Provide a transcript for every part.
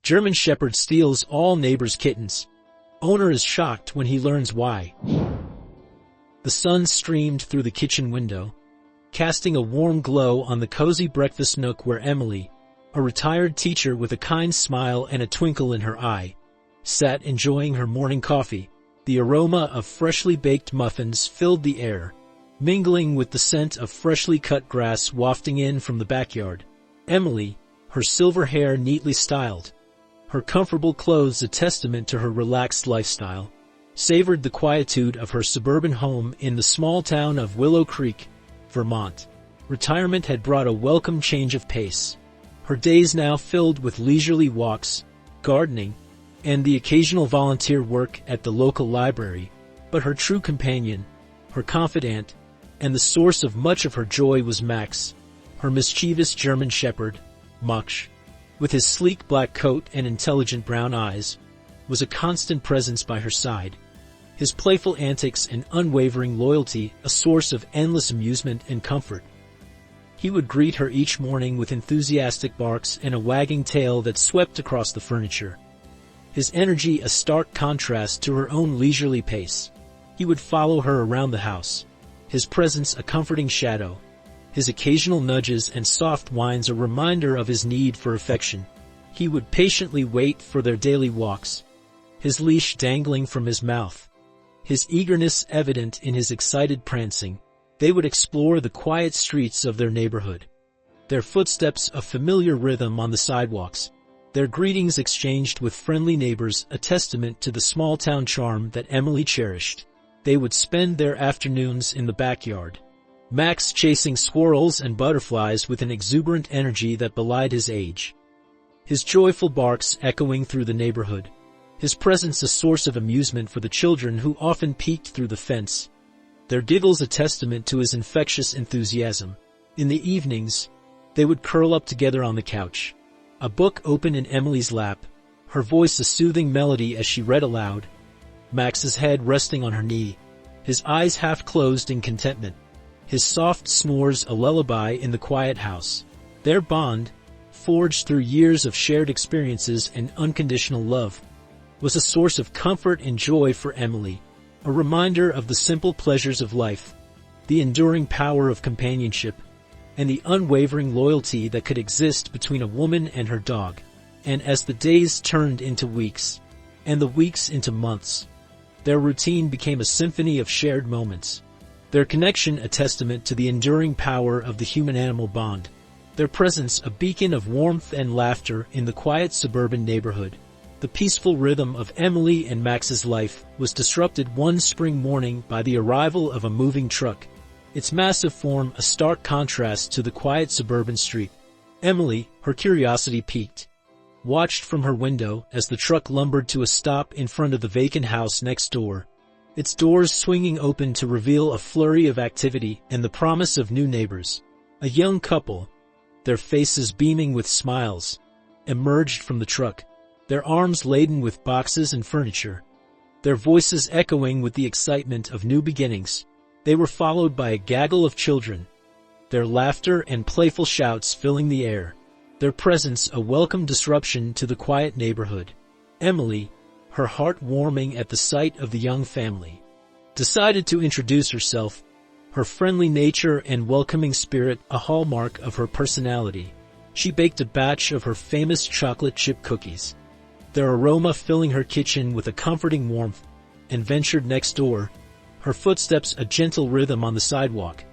German Shepherd steals all neighbors' kittens. Owner is shocked when he learns why. The sun streamed through the kitchen window, casting a warm glow on the cozy breakfast nook where Emily, a retired teacher with a kind smile and a twinkle in her eye, sat enjoying her morning coffee. The aroma of freshly baked muffins filled the air, mingling with the scent of freshly cut grass wafting in from the backyard. Emily, her silver hair neatly styled, her comfortable clothes a testament to her relaxed lifestyle, savored the quietude of her suburban home in the small town of Willow Creek, Vermont. Retirement had brought a welcome change of pace. Her days now filled with leisurely walks, gardening, and the occasional volunteer work at the local library. But her true companion, her confidant, and the source of much of her joy was Max, her mischievous German Shepherd. Max, with his sleek black coat and intelligent brown eyes, was a constant presence by her side. His playful antics and unwavering loyalty a source of endless amusement and comfort. He would greet her each morning with enthusiastic barks and a wagging tail that swept across the furniture, his energy a stark contrast to her own leisurely pace. He would follow her around the house, his presence a comforting shadow, his occasional nudges and soft whines a reminder of his need for affection. He would patiently wait for their daily walks, his leash dangling from his mouth, his eagerness evident in his excited prancing. They would explore the quiet streets of their neighborhood, their footsteps a familiar rhythm on the sidewalks, their greetings exchanged with friendly neighbors a testament to the small-town charm that Emily cherished. They would spend their afternoons in the backyard, Max chasing squirrels and butterflies with an exuberant energy that belied his age, his joyful barks echoing through the neighborhood, his presence a source of amusement for the children who often peeked through the fence, their giggles a testament to his infectious enthusiasm. In the evenings, they would curl up together on the couch, a book open in Emily's lap, her voice a soothing melody as she read aloud, Max's head resting on her knee, his eyes half closed in contentment, his soft snores a lullaby in the quiet house. Their bond, forged through years of shared experiences and unconditional love, was a source of comfort and joy for Emily, a reminder of the simple pleasures of life, the enduring power of companionship, and the unwavering loyalty that could exist between a woman and her dog. And as the days turned into weeks, and the weeks into months, their routine became a symphony of shared moments, their connection a testament to the enduring power of the human-animal bond, their presence a beacon of warmth and laughter in the quiet suburban neighborhood. The peaceful rhythm of Emily and Max's life was disrupted one spring morning by the arrival of a moving truck, its massive form a stark contrast to the quiet suburban street. Emily, her curiosity piqued, watched from her window as the truck lumbered to a stop in front of the vacant house next door, its doors swinging open to reveal a flurry of activity and the promise of new neighbors. A young couple, their faces beaming with smiles, emerged from the truck, their arms laden with boxes and furniture, their voices echoing with the excitement of new beginnings. They were followed by a gaggle of children, their laughter and playful shouts filling the air, their presence a welcome disruption to the quiet neighborhood. Emily, her heart warming at the sight of the young family, decided to introduce herself, her friendly nature and welcoming spirit a hallmark of her personality. She baked a batch of her famous chocolate chip cookies, their aroma filling her kitchen with a comforting warmth, and ventured next door, her footsteps a gentle rhythm on the sidewalk,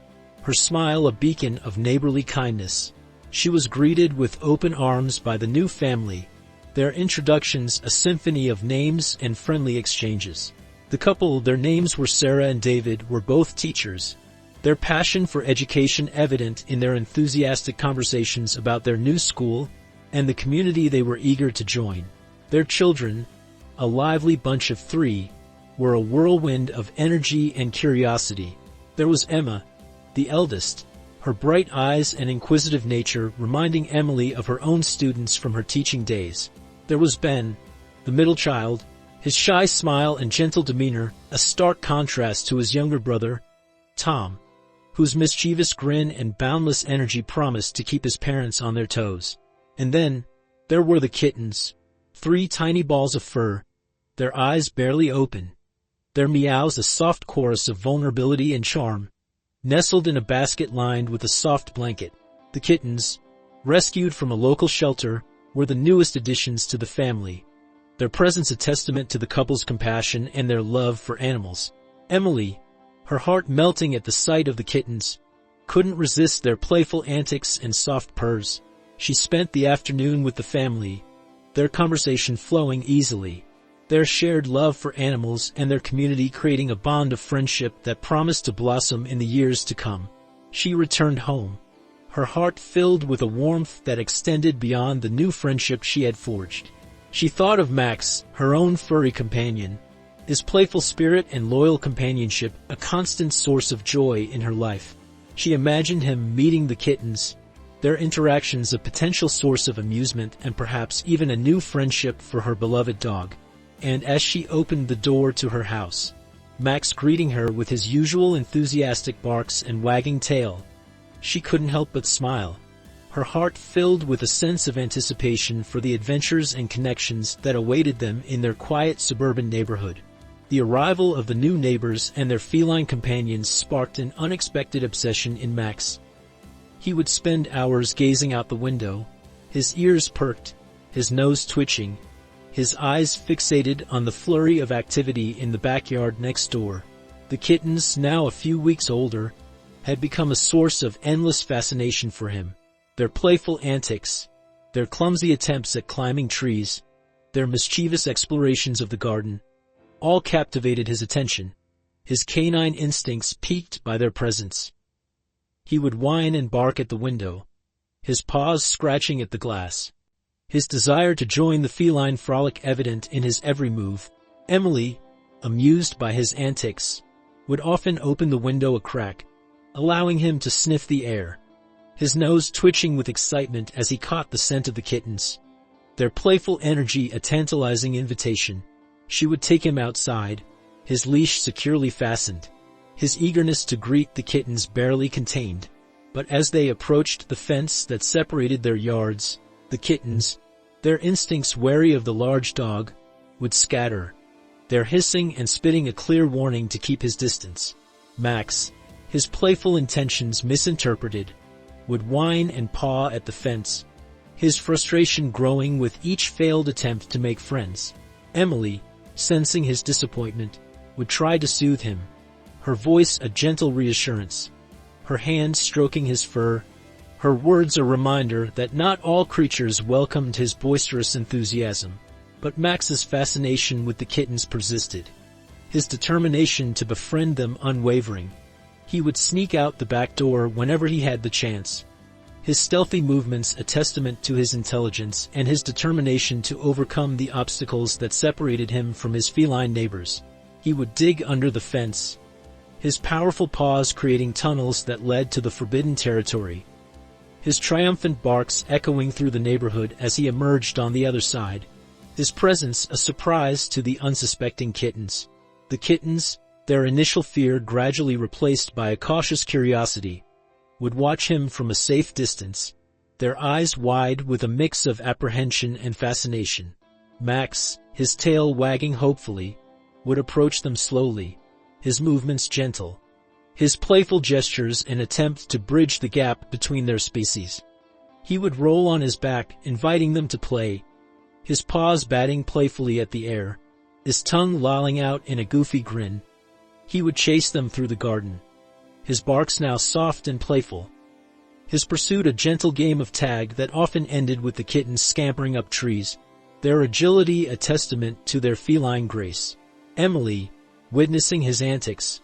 her smile a beacon of neighborly kindness. She was greeted with open arms by the new family, their introductions a symphony of names and friendly exchanges. The couple, their names were Sarah and David, were both teachers, their passion for education evident in their enthusiastic conversations about their new school and the community they were eager to join. Their children, a lively bunch of 3, were a whirlwind of energy and curiosity. There was Emma, the eldest, her bright eyes and inquisitive nature reminding Emily of her own students from her teaching days. There was Ben, the middle child, his shy smile and gentle demeanor a stark contrast to his younger brother, Tom, whose mischievous grin and boundless energy promised to keep his parents on their toes. And then, there were the Kittens, 3 tiny balls of fur, their eyes barely open, their meows a soft chorus of vulnerability and charm. Nestled in a basket lined with a soft blanket, the kittens, rescued from a local shelter, were the newest additions to the family, their presence a testament to the couple's compassion and their love for animals. Emily, her heart melting at the sight of the kittens, couldn't resist their playful antics and soft purrs. She spent the afternoon with the family, their conversation flowing easily, their shared love for animals and their community creating a bond of friendship that promised to blossom in the years to come. She returned home, her heart filled with a warmth that extended beyond the new friendship she had forged. She thought of Max, her own furry companion, his playful spirit and loyal companionship a constant source of joy in her life. She imagined him meeting the kittens, their interactions a potential source of amusement and perhaps even a new friendship for her beloved dog. And as she opened the door to her house, Max greeting her with his usual enthusiastic barks and wagging tail, she couldn't help but smile, her heart filled with a sense of anticipation for the adventures and connections that awaited them in their quiet suburban neighborhood. The arrival of the new neighbors and their feline companions sparked an unexpected obsession in Max. He would spend hours gazing out the window, his ears perked, his nose twitching, his eyes fixated on the flurry of activity in the backyard next door. The kittens, now a few weeks older, had become a source of endless fascination for him. Their playful antics, their clumsy attempts at climbing trees, their mischievous explorations of the garden, all captivated his attention, his canine instincts piqued by their presence. He would whine and bark at the window, his paws scratching at the glass, his desire to join the feline frolic evident in his every move. Emily, amused by his antics, would often open the window a crack, allowing him to sniff the air, his nose twitching with excitement as he caught the scent of the kittens, their playful energy a tantalizing invitation. She would take him outside, his leash securely fastened, his eagerness to greet the kittens barely contained. But as they approached the fence that separated their yards, the kittens, their instincts wary of the large dog, would scatter, their hissing and spitting a clear warning to keep his distance. Max, his playful intentions misinterpreted, would whine and paw at the fence, his frustration growing with each failed attempt to make friends. Emily, sensing his disappointment, would try to soothe him, her voice a gentle reassurance, her hand stroking his fur, her words a reminder that not all creatures welcomed his boisterous enthusiasm. But Max's fascination with the kittens persisted, his determination to befriend them unwavering. He would sneak out the back door whenever he had the chance, his stealthy movements a testament to his intelligence and his determination to overcome the obstacles that separated him from his feline neighbors. He would dig under the fence, his powerful paws creating tunnels that led to the forbidden territory, his triumphant barks echoing through the neighborhood as he emerged on the other side, his presence a surprise to the unsuspecting kittens. The kittens, their initial fear gradually replaced by a cautious curiosity, would watch him from a safe distance, their eyes wide with a mix of apprehension and fascination. Max, his tail wagging hopefully, would approach them slowly, his movements gentle, his playful gestures an attempt to bridge the gap between their species. He would roll on his back, inviting them to play, his paws batting playfully at the air, his tongue lolling out in a goofy grin. He would chase them through the garden, his barks now soft and playful, his pursuit a gentle game of tag that often ended with the kittens scampering up trees, their agility a testament to their feline grace. Emily, witnessing his antics,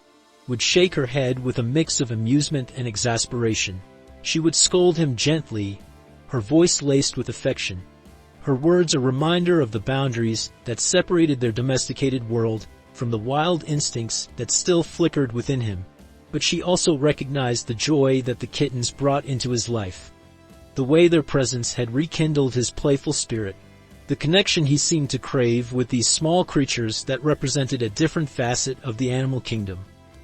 would shake her head with a mix of amusement and exasperation. She would scold him gently, her voice laced with affection, her words a reminder of the boundaries that separated their domesticated world from the wild instincts that still flickered within him. But she also recognized the joy that the kittens brought into his life, the way their presence had rekindled his playful spirit, the connection he seemed to crave with these small creatures that represented a different facet of the animal kingdom.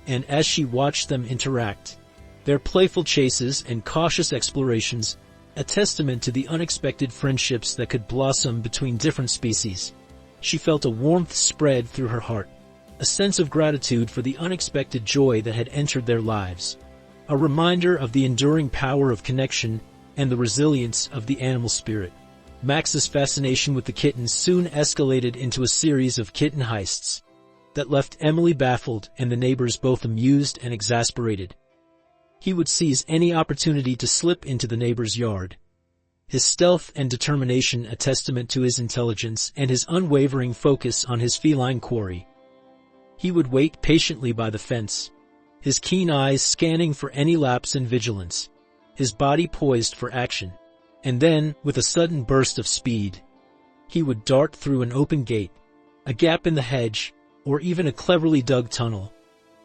And as she watched them interact, their playful chases and cautious explorations a testament to the unexpected friendships that could blossom between different species. She felt a warmth spread through her heart, a sense of gratitude for the unexpected joy that had entered their lives, a reminder of the enduring power of connection and the resilience of the animal spirit. Max's fascination with the kittens soon escalated into a series of kitten heists that left Emily baffled and the neighbors both amused and exasperated. He would seize any opportunity to slip into the neighbor's yard, his stealth and determination a testament to his intelligence and his unwavering focus on his feline quarry. He would wait patiently by the fence, his keen eyes scanning for any lapse in vigilance, his body poised for action. And then, with a sudden burst of speed, he would dart through an open gate, a gap in the hedge, or even a cleverly dug tunnel.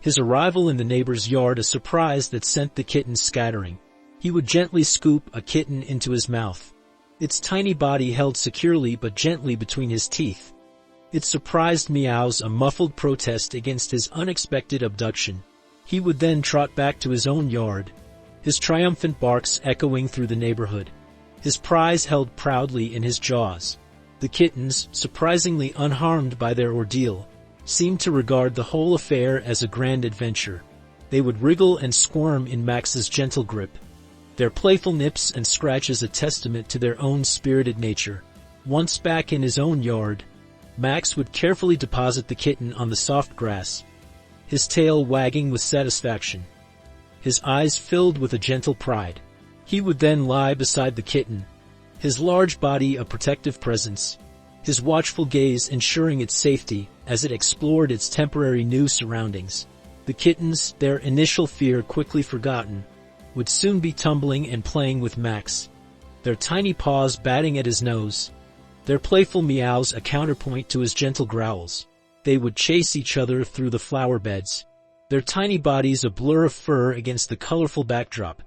His arrival in the neighbor's yard a surprise that sent the kittens scattering. He would gently scoop a kitten into his mouth, its tiny body held securely but gently between his teeth. Its surprised meows a muffled protest against his unexpected abduction. He would then trot back to his own yard, his triumphant barks echoing through the neighborhood, his prize held proudly in his jaws. The kittens, surprisingly unharmed by their ordeal, seemed to regard the whole affair as a grand adventure. They would wriggle and squirm in Max's gentle grip, their playful nips and scratches a testament to their own spirited nature. Once back in his own yard, Max would carefully deposit the kitten on the soft grass, his tail wagging with satisfaction, his eyes filled with a gentle pride. He would then lie beside the kitten, his large body a protective presence, his watchful gaze ensuring its safety as it explored its temporary new surroundings. The kittens, their initial fear quickly forgotten, would soon be tumbling and playing with Max, their tiny paws batting at his nose, their playful meows a counterpoint to his gentle growls. They would chase each other through the flower beds, their tiny bodies a blur of fur against the colorful backdrop,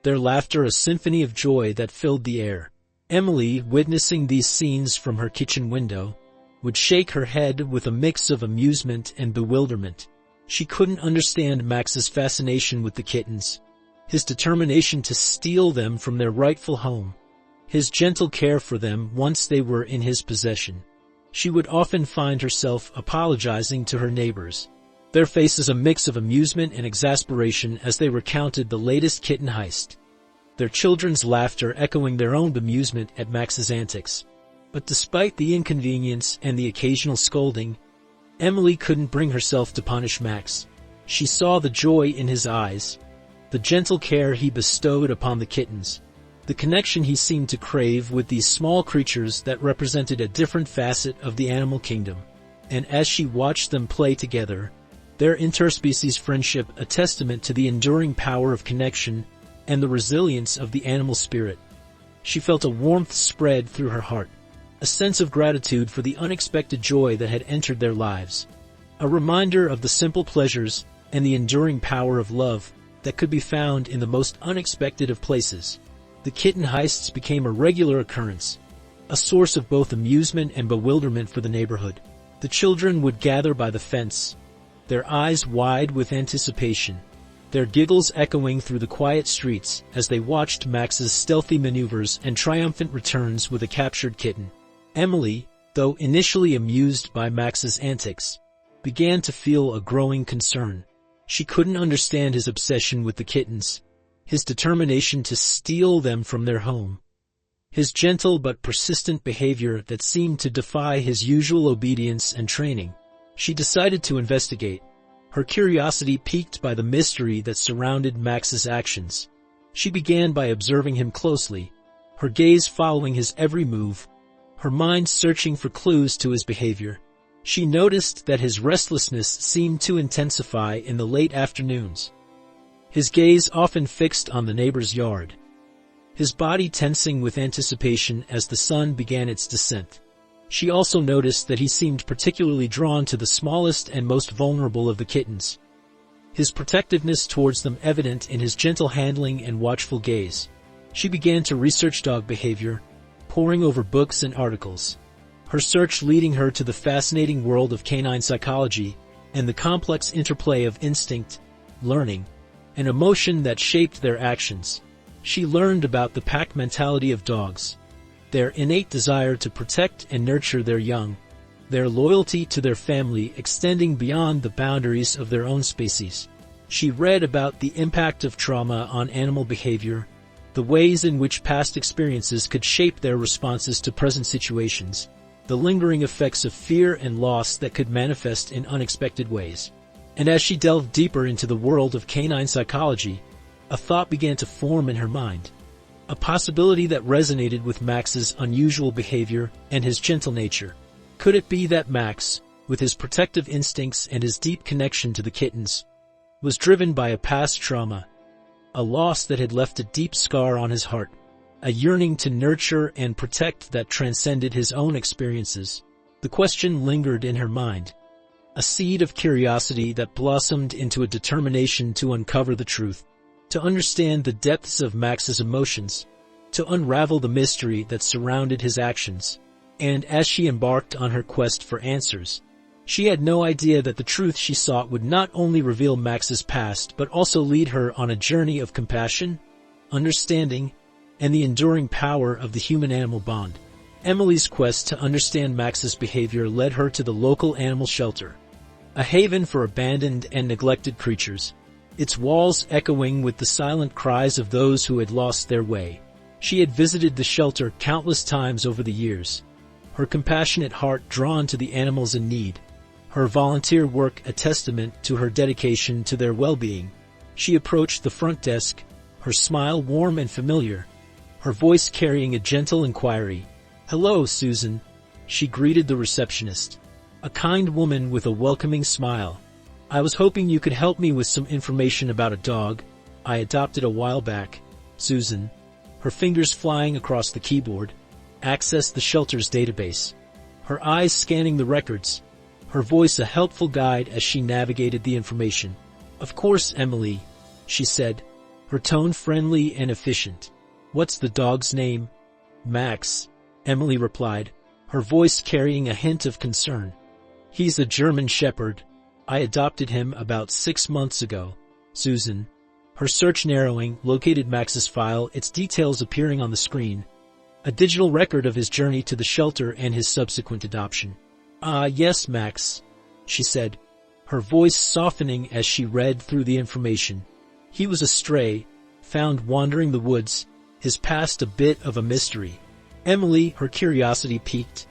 their laughter a symphony of joy that filled the air. Emily, witnessing these scenes from her kitchen window, would shake her head with a mix of amusement and bewilderment. She couldn't understand Max's fascination with the kittens, his determination to steal them from their rightful home, his gentle care for them once they were in his possession. She would often find herself apologizing to her neighbors, their faces a mix of amusement and exasperation as they recounted the latest kitten heist, their children's laughter echoing their own bemusement at Max's antics. But despite the inconvenience and the occasional scolding, Emily couldn't bring herself to punish Max. She saw the joy in his eyes, the gentle care he bestowed upon the kittens, the connection he seemed to crave with these small creatures that represented a different facet of the animal kingdom. And as she watched them play together, their interspecies friendship a testament to the enduring power of connection and the resilience of the animal spirit, she felt a warmth spread through her heart, a sense of gratitude for the unexpected joy that had entered their lives, a reminder of the simple pleasures and the enduring power of love that could be found in the most unexpected of places. The kitten heists became a regular occurrence, a source of both amusement and bewilderment for the neighborhood. The children would gather by the fence, their eyes wide with anticipation, their giggles echoing through the quiet streets as they watched Max's stealthy maneuvers and triumphant returns with a captured kitten. Emily, though initially amused by Max's antics, began to feel a growing concern. She couldn't understand his obsession with the kittens, his determination to steal them from their home, his gentle but persistent behavior that seemed to defy his usual obedience and training. She decided to investigate, her curiosity piqued by the mystery that surrounded Max's actions. She began by observing him closely, her gaze following his every move, her mind searching for clues to his behavior. She noticed that his restlessness seemed to intensify in the late afternoons, his gaze often fixed on the neighbor's yard, his body tensing with anticipation as the sun began its descent. She also noticed that he seemed particularly drawn to the smallest and most vulnerable of the kittens, his protectiveness towards them evident in his gentle handling and watchful gaze. She began to research dog behavior, poring over books and articles, her search leading her to the fascinating world of canine psychology and the complex interplay of instinct, learning, and emotion that shaped their actions. She learned about the pack mentality of dogs, their innate desire to protect and nurture their young, their loyalty to their family extending beyond the boundaries of their own species. She read about the impact of trauma on animal behavior, the ways in which past experiences could shape their responses to present situations, the lingering effects of fear and loss that could manifest in unexpected ways. And as she delved deeper into the world of canine psychology, a thought began to form in her mind. A possibility that resonated with Max's unusual behavior and his gentle nature. Could it be that Max, with his protective instincts and his deep connection to the kittens, was driven by a past trauma, a loss that had left a deep scar on his heart, a yearning to nurture and protect that transcended his own experiences? The question lingered in her mind, a seed of curiosity that blossomed into a determination to uncover the truth, to understand the depths of Max's emotions, to unravel the mystery that surrounded his actions. And as she embarked on her quest for answers, she had no idea that the truth she sought would not only reveal Max's past but also lead her on a journey of compassion, understanding, and the enduring power of the human-animal bond. Emily's quest to understand Max's behavior led her to the local animal shelter, a haven for abandoned and neglected creatures, its walls echoing with the silent cries of those who had lost their way. She had visited the shelter countless times over the years, her compassionate heart drawn to the animals in need, her volunteer work a testament to her dedication to their well-being. She approached the front desk, her smile warm and familiar, her voice carrying a gentle inquiry. "Hello, Susan," she greeted the receptionist, a kind woman with a welcoming smile. "I was hoping you could help me with some information about a dog I adopted a while back." Susan, her fingers flying across the keyboard, accessed the shelter's database, her eyes scanning the records, her voice a helpful guide as she navigated the information. "Of course, Emily," she said, her tone friendly and efficient. "What's the dog's name?" "Max," Emily replied, her voice carrying a hint of concern. "He's a German Shepherd. I adopted him about 6 months ago." Susan, her search narrowing, located Max's file, its details appearing on the screen, a digital record of his journey to the shelter and his subsequent adoption. "Ah, yes, Max," she said, her voice softening as she read through the information. "He was a stray, found wandering the woods, his past a bit of a mystery." Emily, her curiosity piqued,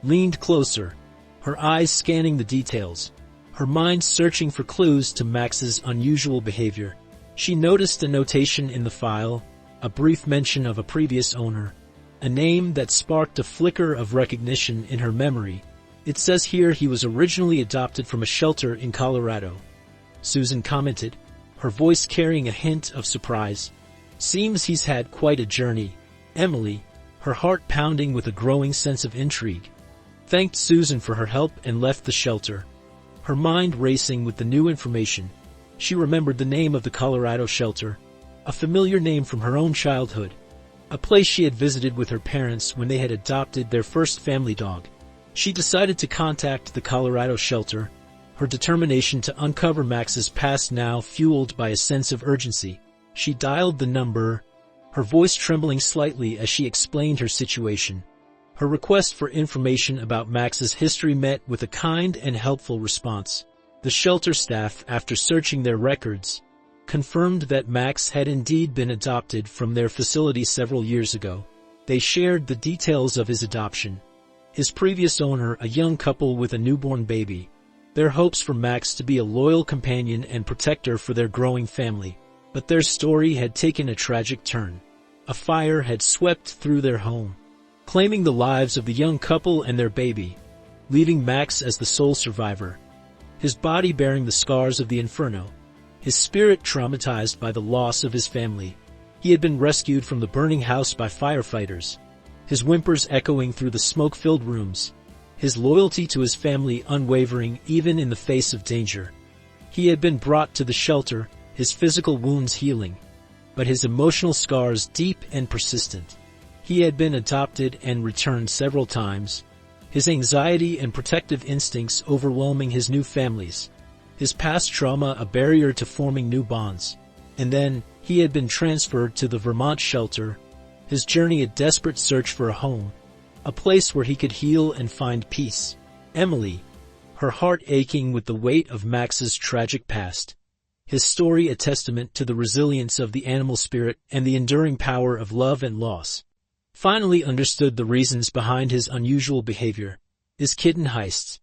leaned closer, her eyes scanning the details, her mind searching for clues to Max's unusual behavior. She noticed a notation in the file, a brief mention of a previous owner, a name that sparked a flicker of recognition in her memory. "It says here he was originally adopted from a shelter in Colorado," Susan commented, her voice carrying a hint of surprise. "Seems he's had quite a journey." Emily, her heart pounding with a growing sense of intrigue, thanked Susan for her help and left the shelter, her mind racing with the new information. She remembered the name of the Colorado shelter, a familiar name from her own childhood, a place she had visited with her parents when they had adopted their first family dog. She decided to contact the Colorado shelter, her determination to uncover Max's past now fueled by a sense of urgency. She dialed the number, her voice trembling slightly as she explained her situation. Her request for information about Max's history met with a kind and helpful response. The shelter staff, after searching their records, confirmed that Max had indeed been adopted from their facility several years ago. They shared the details of his adoption, his previous owner, a young couple with a newborn baby, their hopes for Max to be a loyal companion and protector for their growing family. But their story had taken a tragic turn. A fire had swept through their home, claiming the lives of the young couple and their baby, leaving Max as the sole survivor, his body bearing the scars of the inferno, his spirit traumatized by the loss of his family. He had been rescued from the burning house by firefighters, his whimpers echoing through the smoke-filled rooms, his loyalty to his family unwavering even in the face of danger. He had been brought to the shelter, his physical wounds healing, but his emotional scars deep and persistent. He had been adopted and returned several times, his anxiety and protective instincts overwhelming his new families, his past trauma a barrier to forming new bonds. And then, He had been transferred to the Vermont shelter, his journey a desperate search for a home, a place where he could heal and find peace. Emily, her heart aching with the weight of Max's tragic past. His story a testament to the resilience of the animal spirit and the enduring power of love and loss. Finally understood the reasons behind his unusual behavior, his kitten heists,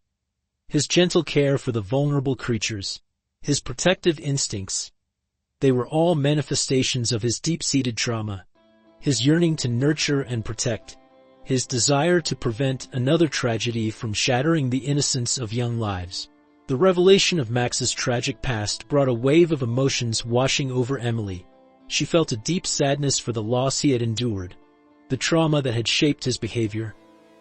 his gentle care for the vulnerable creatures, his protective instincts. They were all manifestations of his deep-seated trauma, his yearning to nurture and protect, his desire to prevent another tragedy from shattering the innocence of young lives. The revelation of Max's tragic past brought a wave of emotions washing over Emily. She felt a deep sadness for the loss he had endured, the trauma that had shaped his behavior,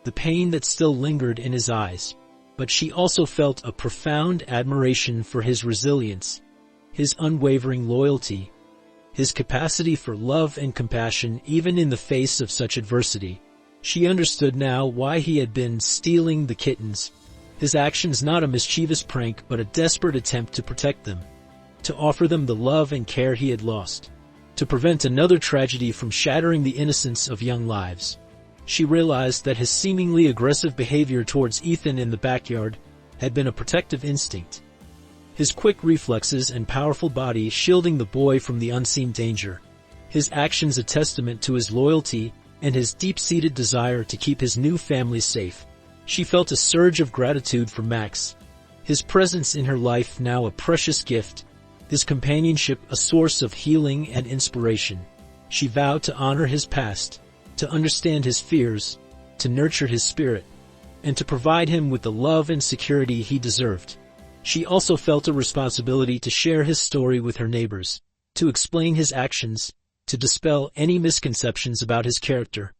the pain that still lingered in his eyes. But she also felt a profound admiration for his resilience, his unwavering loyalty, his capacity for love and compassion even in the face of such adversity. She understood now why he had been stealing the kittens, his actions not a mischievous prank but a desperate attempt to protect them, to offer them the love and care he had lost, to prevent another tragedy from shattering the innocence of young lives. She realized that his seemingly aggressive behavior towards Ethan in the backyard had been a protective instinct, his quick reflexes and powerful body shielding the boy from the unseen danger, his actions a testament to his loyalty and his deep-seated desire to keep his new family safe. She felt a surge of gratitude for Max, his presence in her life now a precious gift, his companionship a source of healing and inspiration. She vowed to honor his past, to understand his fears, to nurture his spirit, and to provide him with the love and security he deserved. She also felt a responsibility to share his story with her neighbors, to explain his actions, to dispel any misconceptions about his character,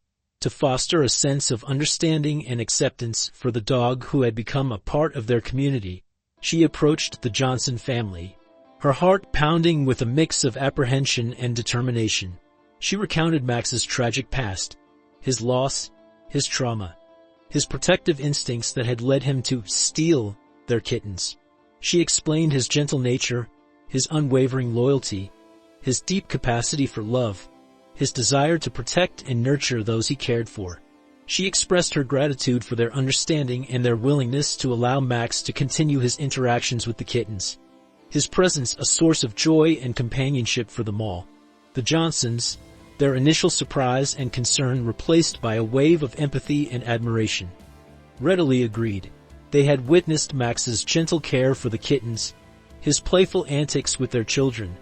to foster a sense of understanding and acceptance for the dog who had become a part of their community. She approached the Johnson family, her heart pounding with a mix of apprehension and determination. She recounted Max's tragic past, his loss, his trauma, his protective instincts that had led him to steal their kittens. She explained his gentle nature, his unwavering loyalty, his deep capacity for love, his desire to protect and nurture those he cared for. She expressed her gratitude for their understanding and their willingness to allow Max to continue his interactions with the kittens, his presence a source of joy and companionship for them all. The Johnsons, their initial surprise and concern replaced by a wave of empathy and admiration, readily agreed. They had witnessed Max's gentle care for the kittens, his playful antics with their children,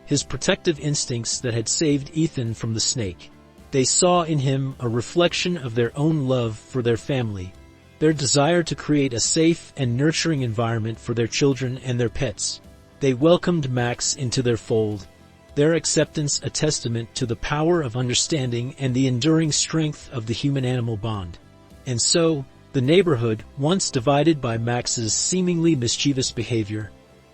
his protective instincts that had saved Ethan from the snake. They saw in him a reflection of their own love for their family, their desire to create a safe and nurturing environment for their children and their pets. They welcomed Max into their fold, their acceptance a testament to the power of understanding and the enduring strength of the human-animal bond. And so, the neighborhood, once divided by Max's seemingly mischievous behavior,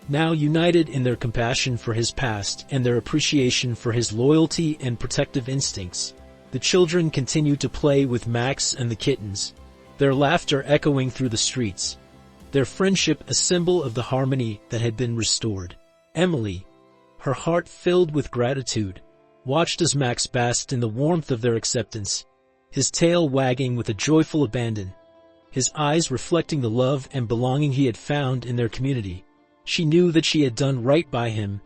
now united in their compassion for his past and their appreciation for his loyalty and protective instincts. The children continued to play with Max and the kittens, their laughter echoing through the streets, their friendship a symbol of the harmony that had been restored. Emily, her heart filled with gratitude, watched as Max basked in the warmth of their acceptance, his tail wagging with a joyful abandon, his eyes reflecting the love and belonging he had found in their community. She knew that she had done right by him,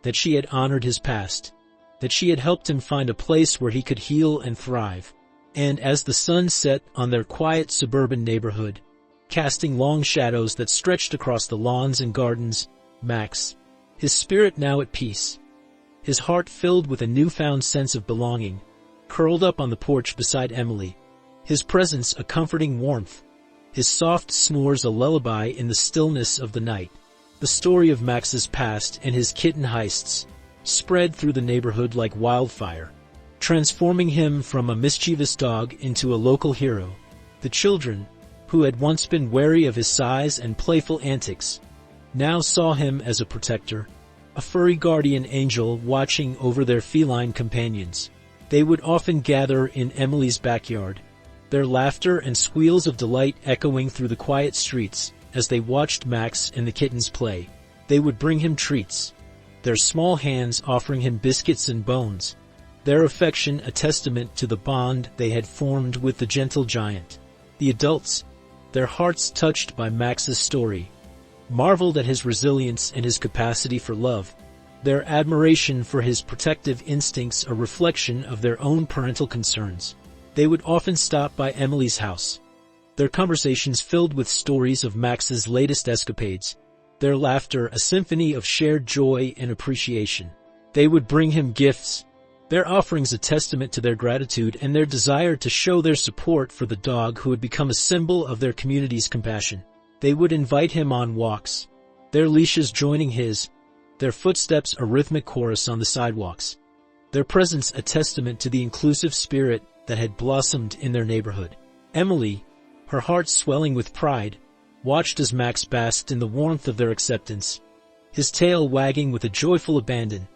that she had honored his past, that she had helped him find a place where he could heal and thrive. And as the sun set on their quiet suburban neighborhood, casting long shadows that stretched across the lawns and gardens, Max, his spirit now at peace, his heart filled with a newfound sense of belonging, curled up on the porch beside Emily, his presence a comforting warmth, his soft snores a lullaby in the stillness of the night. The story of Max's past and his kitten heists spread through the neighborhood like wildfire, transforming him from a mischievous dog into a local hero. The children, who had once been wary of his size and playful antics, now saw him as a protector, a furry guardian angel watching over their feline companions. They would often gather in Emily's backyard, their laughter and squeals of delight echoing through the quiet streets as they watched Max and the kittens play. They would bring him treats, their small hands offering him biscuits and bones, their affection a testament to the bond they had formed with the gentle giant. The adults, their hearts touched by Max's story, marveled at his resilience and his capacity for love, their admiration for his protective instincts a reflection of their own parental concerns. They would often stop by Emily's house, their conversations filled with stories of Max's latest escapades, their laughter a symphony of shared joy and appreciation. They would bring him gifts, their offerings a testament to their gratitude and their desire to show their support for the dog who had become a symbol of their community's compassion. They would invite him on walks, their leashes joining his, their footsteps a rhythmic chorus on the sidewalks, their presence a testament to the inclusive spirit that had blossomed in their neighborhood. Emily, her heart swelling with pride, watched as Max basked in the warmth of their acceptance, his tail wagging with a joyful abandon,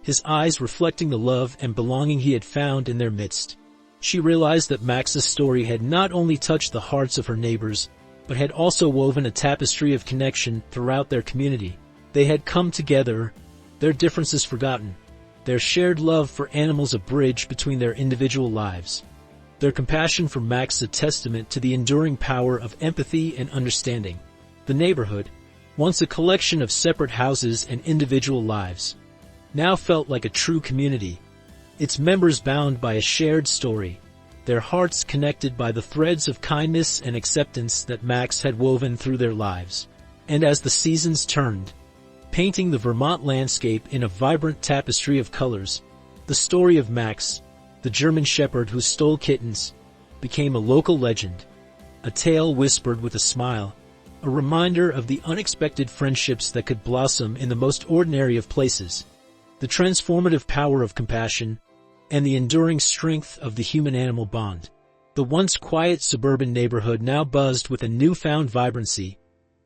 his eyes reflecting the love and belonging he had found in their midst. She realized that Max's story had not only touched the hearts of her neighbors, but had also woven a tapestry of connection throughout their community. They had come together, their differences forgotten, their shared love for animals a bridge between their individual lives. Their compassion for Max a testament to the enduring power of empathy and understanding. The neighborhood, once a collection of separate houses and individual lives, now felt like a true community, its members bound by a shared story, their hearts connected by the threads of kindness and acceptance that Max had woven through their lives. And as the seasons turned, painting the Vermont landscape in a vibrant tapestry of colors, the story of Max, the German shepherd who stole kittens, became a local legend, a tale whispered with a smile, a reminder of the unexpected friendships that could blossom in the most ordinary of places, the transformative power of compassion, and the enduring strength of the human-animal bond. The once quiet suburban neighborhood now buzzed with a newfound vibrancy,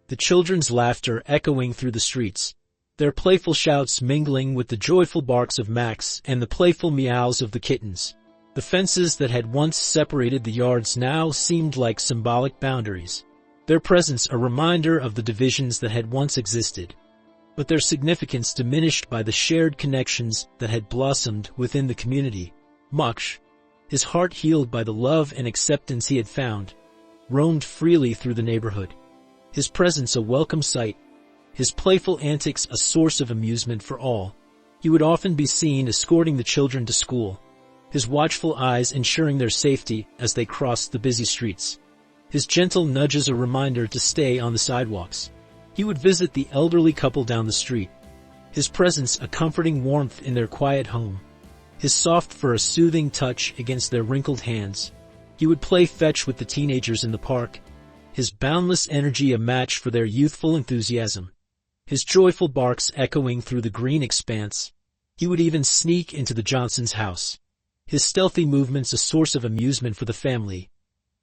the children's laughter echoing through the streets, their playful shouts mingling with the joyful barks of Max and the playful meows of the kittens. The fences that had once separated the yards now seemed like symbolic boundaries, their presence a reminder of the divisions that had once existed, but their significance diminished by the shared connections that had blossomed within the community. Max, his heart healed by the love and acceptance he had found, roamed freely through the neighborhood, his presence a welcome sight, his playful antics a source of amusement for all. He would often be seen escorting the children to school, his watchful eyes ensuring their safety as they crossed the busy streets, his gentle nudges a reminder to stay on the sidewalks. He would visit the elderly couple down the street, his presence a comforting warmth in their quiet home, his soft fur a soothing touch against their wrinkled hands. He would play fetch with the teenagers in the park, his boundless energy a match for their youthful enthusiasm, his joyful barks echoing through the green expanse. He would even sneak into the Johnsons' house, his stealthy movements a source of amusement for the family,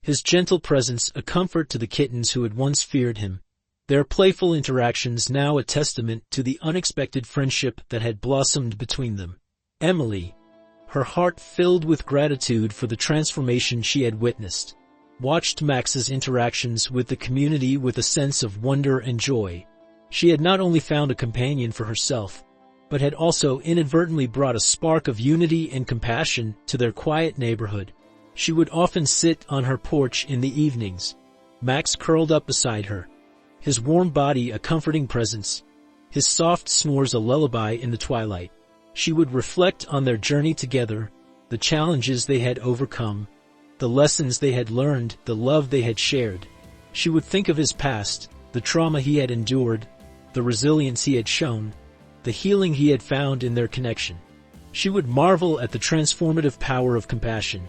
his gentle presence a comfort to the kittens who had once feared him, their playful interactions now a testament to the unexpected friendship that had blossomed between them. Emily, her heart filled with gratitude for the transformation she had witnessed, watched Max's interactions with the community with a sense of wonder and joy. She had not only found a companion for herself, but had also inadvertently brought a spark of unity and compassion to their quiet neighborhood. She would often sit on her porch in the evenings, Max curled up beside her, his warm body a comforting presence, his soft snores a lullaby in the twilight. She would reflect on their journey together, the challenges they had overcome, the lessons they had learned, the love they had shared. She would think of his past, the trauma he had endured, the resilience he had shown, the healing he had found in their connection. She would marvel at the transformative power of compassion,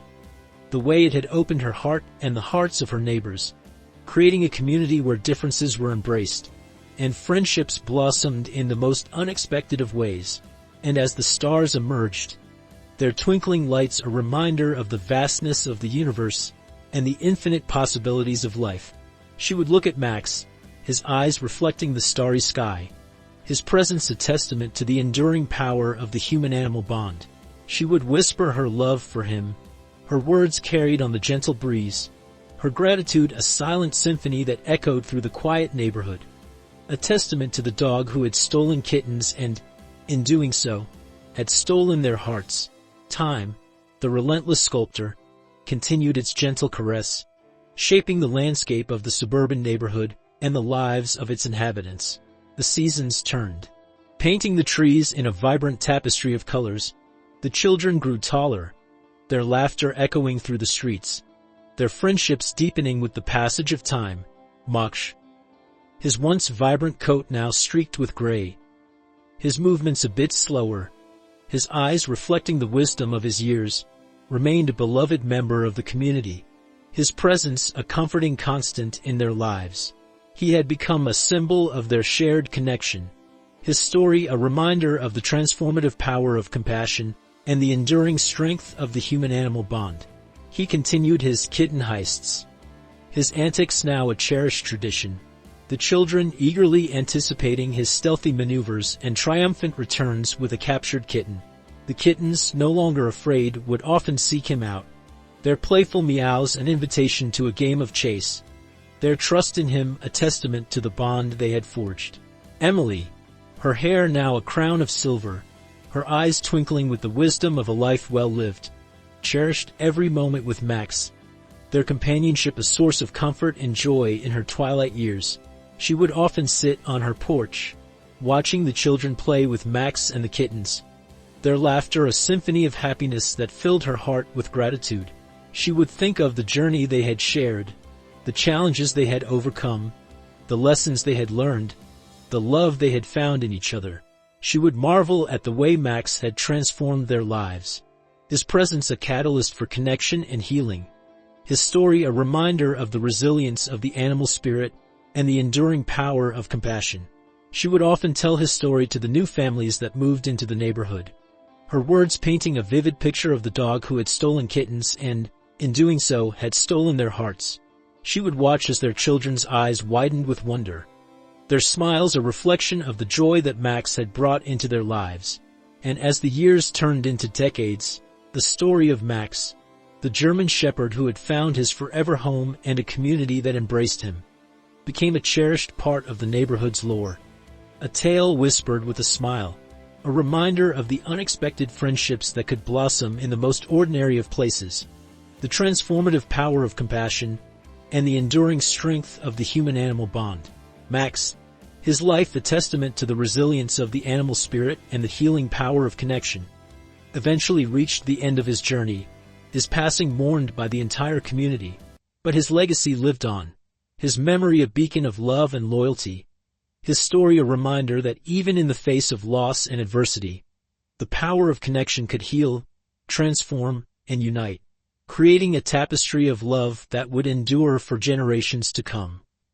the way it had opened her heart and the hearts of her neighbors, creating a community where differences were embraced, and friendships blossomed in the most unexpected of ways. And as the stars emerged, their twinkling lights a reminder of the vastness of the universe and the infinite possibilities of life, she would look at Max, his eyes reflecting the starry sky, his presence a testament to the enduring power of the human-animal bond. She would whisper her love for him, her words carried on the gentle breeze, her gratitude a silent symphony that echoed through the quiet neighborhood, a testament to the dog who had stolen kittens and in doing so, had stolen their hearts. Time, the relentless sculptor, continued its gentle caress, shaping the landscape of the suburban neighborhood and the lives of its inhabitants. The seasons turned, painting the trees in a vibrant tapestry of colors. The children grew taller, their laughter echoing through the streets, their friendships deepening with the passage of time. Moksh, his once vibrant coat now streaked with gray, his movements a bit slower, his eyes reflecting the wisdom of his years, remained a beloved member of the community, his presence a comforting constant in their lives. He had become a symbol of their shared connection, his story a reminder of the transformative power of compassion and the enduring strength of the human-animal bond. He continued his kitten heists, his antics now a cherished tradition, the children eagerly anticipating his stealthy maneuvers and triumphant returns with a captured kitten. The kittens, no longer afraid, would often seek him out, their playful meows an invitation to a game of chase, their trust in him a testament to the bond they had forged. Emily, her hair now a crown of silver, her eyes twinkling with the wisdom of a life well lived, cherished every moment with Max, their companionship a source of comfort and joy in her twilight years. She would often sit on her porch, watching the children play with Max and the kittens, their laughter a symphony of happiness that filled her heart with gratitude. She would think of the journey they had shared, the challenges they had overcome, the lessons they had learned, the love they had found in each other. She would marvel at the way Max had transformed their lives, his presence a catalyst for connection and healing, his story a reminder of the resilience of the animal spirit and the enduring power of compassion. She would often tell his story to the new families that moved into the neighborhood, her words painting a vivid picture of the dog who had stolen kittens and, in doing so, had stolen their hearts. She would watch as their children's eyes widened with wonder, their smiles a reflection of the joy that Max had brought into their lives. And as the years turned into decades, the story of Max, the German shepherd who had found his forever home and a community that embraced him, became a cherished part of the neighborhood's lore. A tale whispered with a smile, a reminder of the unexpected friendships that could blossom in the most ordinary of places, the transformative power of compassion, and the enduring strength of the human-animal bond. Max, his life a testament to the resilience of the animal spirit and the healing power of connection, eventually reached the end of his journey, his passing mourned by the entire community. But his legacy lived on, his memory a beacon of love and loyalty, his story a reminder that even in the face of loss and adversity, the power of connection could heal, transform, and unite, creating a tapestry of love that would endure for generations to come.